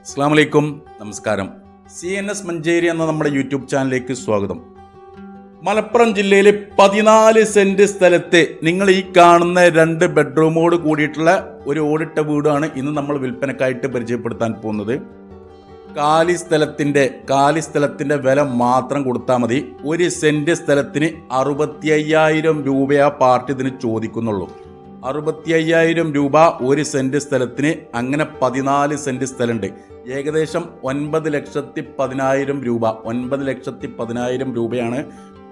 അസ്സലാമു അലൈക്കും, നമസ്കാരം. CNS മഞ്ചേരി എന്ന നമ്മുടെ യൂട്യൂബ് ചാനലിലേക്ക് സ്വാഗതം. മലപ്പുറം ജില്ലയിലെ 14 സെന്റ് സ്ഥലത്ത് നിങ്ങൾ ഈ കാണുന്ന 2 ബെഡ്റൂമോട് കൂടിയിട്ടുള്ള ഒരു ഓടിട്ട വീടാണ് ഇന്ന് നമ്മൾ വിൽപ്പനക്കായിട്ട് പരിചയപ്പെടുത്താൻ പോകുന്നത്. കാലി സ്ഥലത്തിന്റെ വില മാത്രം കൊടുത്താൽ മതി. 1 സെന്റ് സ്ഥലത്തിന് 65,000 രൂപയാ പാർട്ടി ഇതിന് ചോദിക്കുന്നുള്ളൂ. 65,000 രൂപ 1 സെന്റ് സ്ഥലത്തിന്. അങ്ങനെ 14 സെന്റ് സ്ഥലമുണ്ട്. ഏകദേശം 9,10,000 രൂപ 9,10,000 രൂപയാണ്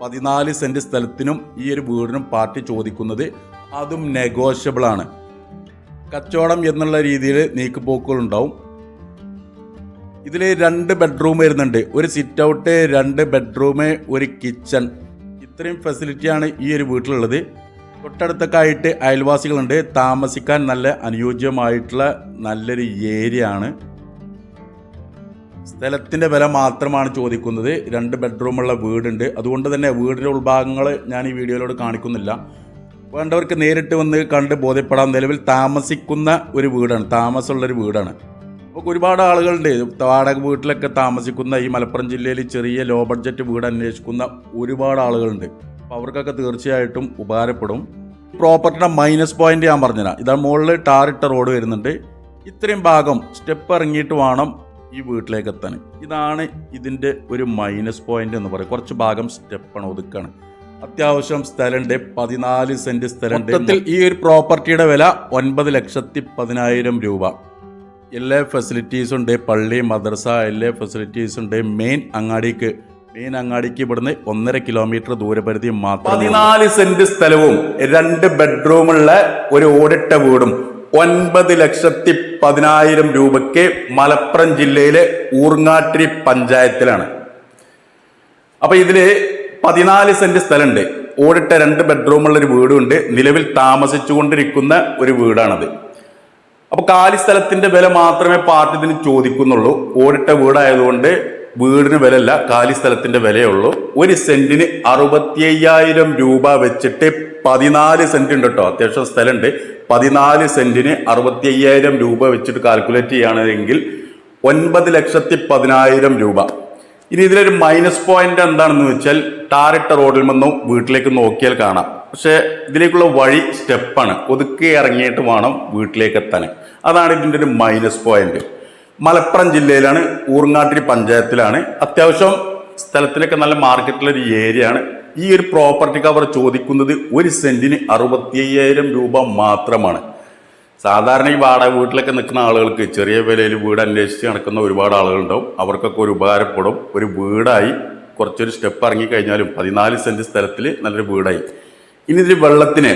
14 സെന്റ് സ്ഥലത്തിനും ഈ ഒരു വീടിനും പാർട്ടി ചോദിക്കുന്നത്. അതും നെഗോഷ്യബിൾ ആണ്. കച്ചവടം എന്നുള്ള രീതിയിൽ നീക്കുപോക്കുകളുണ്ടാവും. ഇതിൽ 2 ബെഡ്റൂം വരുന്നുണ്ട്. ഒരു സിറ്റ് ഔട്ട്, 2 ബെഡ്റൂം, ഒരു കിച്ചൺ. ഇത്രയും ഫെസിലിറ്റിയാണ് ഈ ഒരു വീട്ടിലുള്ളത്. തൊട്ടടുത്തൊക്കെ ആയിട്ട് അയൽവാസികളുണ്ട്. താമസിക്കാൻ നല്ല അനുയോജ്യമായിട്ടുള്ള നല്ലൊരു ഏരിയ ആണ്. സ്ഥലത്തിൻ്റെ വില മാത്രമാണ് ചോദിക്കുന്നത്. 2 ബെഡ്റൂമുള്ള വീടുണ്ട്. അതുകൊണ്ട് തന്നെ വീടിൻ്റെ ഉൾഭാഗങ്ങൾ ഞാൻ ഈ വീഡിയോയിലൂടെ കാണിക്കുന്നില്ല. വേണ്ടവർക്ക് നേരിട്ട് വന്ന് കണ്ട് ബോധ്യപ്പെടാൻ. നിലവിൽ താമസിക്കുന്ന ഒരു വീടാണ്, താമസമുള്ളൊരു വീടാണ്. അപ്പോൾ ഒരുപാട് ആളുകളുണ്ട്. വാടക വീട്ടിലൊക്കെ താമസിക്കുന്ന ഈ മലപ്പുറം ജില്ലയിൽ ചെറിയ ലോ ബഡ്ജറ്റ് വീട് അന്വേഷിക്കുന്ന ഒരുപാട് ആളുകളുണ്ട്. അപ്പോൾ അവർക്കൊക്കെ തീർച്ചയായിട്ടും ഉപകാരപ്പെടും. പ്രോപ്പർട്ടിയുടെ മൈനസ് പോയിന്റ് ഞാൻ പറഞ്ഞുതരാം. ഇതാണ് മുകളിൽ ടാറിട്ട റോഡ് വരുന്നുണ്ട്. ഇത്രയും ഭാഗം സ്റ്റെപ്പ് ഇറങ്ങിയിട്ട് വേണം ഈ വീട്ടിലേക്ക് എത്താൻ. ഇതാണ് ഇതിൻ്റെ ഒരു മൈനസ് പോയിന്റ് എന്ന് പറയും. കുറച്ച് ഭാഗം സ്റ്റെപ്പാണ്, ഒതുക്കാണ്. അത്യാവശ്യം സ്ഥലമുണ്ട്. 14 സെന്റ് സ്ഥലമുണ്ട്. മൊത്തത്തിൽ ഈ ഒരു പ്രോപ്പർട്ടിയുടെ വില 9,10,000 രൂപ. എല്ലാ ഫെസിലിറ്റീസും ഉണ്ട്. പള്ളി, മദ്രസ, എല്ലാ ഫെസിലിറ്റീസും ഉണ്ട്. മെയിൻ അങ്ങാടിക്ക് ഇവിടുന്ന് 1.5 കിലോമീറ്റർ ദൂരപരിധി മാത്രം. 14 സെന്റ് സ്ഥലവും 2 ബെഡ്റൂമുള്ള ഒരു ഓടിട്ട വീടും 9,10,000 രൂപയ്ക്ക് മലപ്പുറം ജില്ലയിലെ ഊർങ്ങാട്ടിരി പഞ്ചായത്തിലാണ്. അപ്പൊ ഇതില് 14 സെന്റ് സ്ഥലമുണ്ട്. ഓടിട്ട 2 ബെഡ്റൂമുള്ള ഒരു വീടുണ്ട്. നിലവിൽ താമസിച്ചുകൊണ്ടിരിക്കുന്ന ഒരു വീടാണത്. അപ്പൊ കാലി സ്ഥലത്തിന്റെ വില മാത്രമേ പാർട്ടി ഇതിന് ചോദിക്കുന്നുള്ളൂ. ഓടിട്ട വീടായതുകൊണ്ട് വീടിന് വിലയല്ല, കാലി സ്ഥലത്തിന്റെ വിലയുള്ളൂ. 1 സെന്റിന് 65,000 രൂപ വെച്ചിട്ട് 14 സെന്റ് ഉണ്ട് കേട്ടോ. അത്യാവശ്യം സ്ഥലമുണ്ട്. 14 സെന്റിന് 65,000 രൂപ വെച്ചിട്ട് കാൽക്കുലേറ്റ് ചെയ്യുകയാണെങ്കിൽ 9,10,000 രൂപ. ഇനി ഇതിലൊരു മൈനസ് പോയിന്റ് എന്താണെന്ന് വെച്ചാൽ ടാറിട്ട റോഡിൽ നിന്നും വീട്ടിലേക്ക് നോക്കിയാൽ കാണാം. പക്ഷെ ഇതിലേക്കുള്ള വഴി സ്റ്റെപ്പാണ്. ഒതുക്കി ഇറങ്ങിയിട്ട് വേണം വീട്ടിലേക്ക് എത്താൻ. അതാണ് ഇതിൻ്റെ ഒരു മൈനസ് പോയിന്റ്. മലപ്പുറം ജില്ലയിലാണ്, ഊർങ്ങാട്ടിരി പഞ്ചായത്തിലാണ്. അത്യാവശ്യം സ്ഥലത്തിലൊക്കെ നല്ല മാർക്കറ്റിലൊരു ഏരിയ ആണ്. ഈ ഒരു പ്രോപ്പർട്ടിക്ക് അവർ ചോദിക്കുന്നത് 1 സെന്റിന് 65,000 രൂപ മാത്രമാണ്. സാധാരണ ഈ വാടക വീട്ടിലൊക്കെ നിൽക്കുന്ന ആളുകൾക്ക് ചെറിയ വിലയിൽ വീട് അന്വേഷിച്ച് നടക്കുന്ന ഒരുപാട് ആളുകളുണ്ടാവും. അവർക്കൊക്കെ ഒരു ഉപകാരപ്പെടും. ഒരു വീടായി കുറച്ചൊരു സ്റ്റെപ്പ് ഇറങ്ങിക്കഴിഞ്ഞാലും 14 സെന്റ് സ്ഥലത്തിൽ നല്ലൊരു വീടായി. ഇനി ഇതിൽ വെള്ളത്തിന്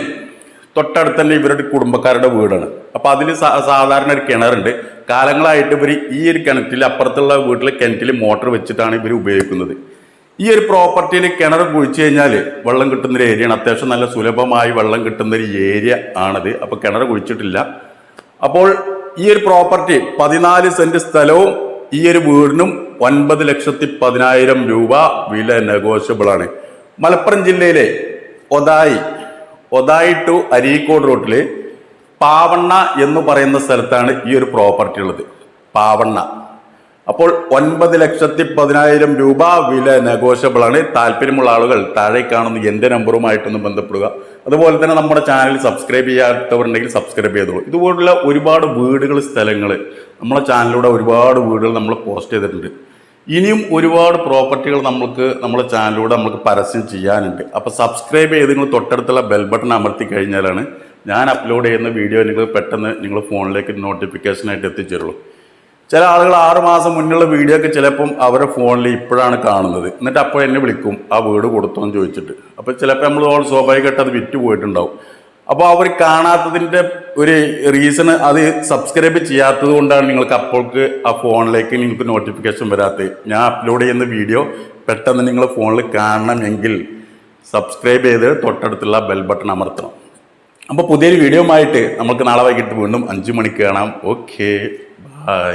തൊട്ടടുത്ത് തന്നെ ഇവരുടെ കുടുംബക്കാരുടെ വീടാണ്. അപ്പൊ അതിൽ സാധാരണ ഒരു കിണറുണ്ട്. കാലങ്ങളായിട്ട് ഇവർ ഈ ഒരു കിണറ്റിൽ, അപ്പുറത്തുള്ള വീട്ടിലെ കിണറ്റിൽ മോട്ടർ വെച്ചിട്ടാണ് ഇവർ ഉപയോഗിക്കുന്നത്. ഈ ഒരു പ്രോപ്പർട്ടിയിൽ കിണർ കുഴിച്ചു കഴിഞ്ഞാൽ വെള്ളം കിട്ടുന്നൊരു ഏരിയയാണ്. അത്യാവശ്യം നല്ല സുലഭമായി വെള്ളം കിട്ടുന്നൊരു ഏരിയ ആണത്. അപ്പോൾ കിണർ കുഴിച്ചിട്ടില്ല. അപ്പോൾ ഈ ഒരു പ്രോപ്പർട്ടി 14 സെന്റ് സ്ഥലവും ഈ ഒരു വീടിനും 9,10,000 രൂപ വില നെഗോഷ്യബിൾ ആണ്. മലപ്പുറം ജില്ലയിലെ ഒതായി ടു അരീക്കോട് റോട്ടില് പാവണ്ണ എന്ന് പറയുന്ന സ്ഥലത്താണ് ഈ ഒരു പ്രോപ്പർട്ടി ഉള്ളത്. പാവണ്ണ. അപ്പോൾ 9,10,000 രൂപ വില നെഗോഷ്യബിൾ ആണ്. താല്പര്യമുള്ള ആളുകൾ താഴെ കാണുന്ന എൻ്റെ നമ്പറുമായിട്ടൊന്ന് ബന്ധപ്പെടുക. അതുപോലെ തന്നെ നമ്മുടെ ചാനൽ സബ്സ്ക്രൈബ് ചെയ്യാത്തവരുണ്ടെങ്കിൽ സബ്സ്ക്രൈബ് ചെയ്തോളൂ. ഇതുപോലുള്ള ഒരുപാട് വീടുകൾ, സ്ഥലങ്ങൾ നമ്മളെ ചാനലിലൂടെ ഒരുപാട് വീടുകൾ നമ്മൾ പോസ്റ്റ് ചെയ്തിട്ടുണ്ട്. ഇനിയും ഒരുപാട് പ്രോപ്പർട്ടികൾ നമ്മുടെ ചാനലിലൂടെ നമുക്ക് പരസ്യം ചെയ്യാനുണ്ട്. അപ്പോൾ സബ്സ്ക്രൈബ് ചെയ്ത് നിങ്ങൾ തൊട്ടടുത്തുള്ള ബെൽ ബട്ടൺ അമർത്തി കഴിഞ്ഞാലാണ് ഞാൻ അപ്ലോഡ് ചെയ്യുന്ന വീഡിയോ പെട്ടെന്ന് നിങ്ങൾ ഫോണിലേക്ക് നോട്ടിഫിക്കേഷനായിട്ട് എത്തിച്ചേരുള്ളൂ. ചില ആളുകൾ 6 മാസം മുന്നുള്ള വീഡിയോ ഒക്കെ ചിലപ്പം അവരുടെ ഫോണിൽ ഇപ്പോഴാണ് കാണുന്നത്. എന്നിട്ട് അപ്പോൾ എന്നെ വിളിക്കും, ആ വീട് കൊടുത്തോന്ന് ചോദിച്ചിട്ട്. അപ്പോൾ ചിലപ്പോൾ നമ്മൾ സ്വാഭാവികമായിട്ട് അത് വിറ്റ് പോയിട്ടുണ്ടാവും. അപ്പോൾ അവർ കാണാത്തതിൻ്റെ ഒരു റീസൺ അത് സബ്സ്ക്രൈബ് ചെയ്യാത്തത് കൊണ്ടാണ്. നിങ്ങൾക്ക് അപ്പോൾക്ക് ആ ഫോണിലേക്ക് നിങ്ങൾക്ക് നോട്ടിഫിക്കേഷൻ വരാത്തത്. ഞാൻ അപ്ലോഡ് ചെയ്യുന്ന വീഡിയോ പെട്ടെന്ന് നിങ്ങൾ ഫോണിൽ കാണണമെങ്കിൽ സബ്സ്ക്രൈബ് ചെയ്ത് തൊട്ടടുത്തുള്ള ബെൽ ബട്ടൺ അമർത്തണം. അപ്പോൾ പുതിയൊരു വീഡിയോ ആയിട്ട് നമുക്ക് നാളെ വൈകിട്ട് വീണ്ടും 5 മണിക്ക് കാണാം. Okay, by.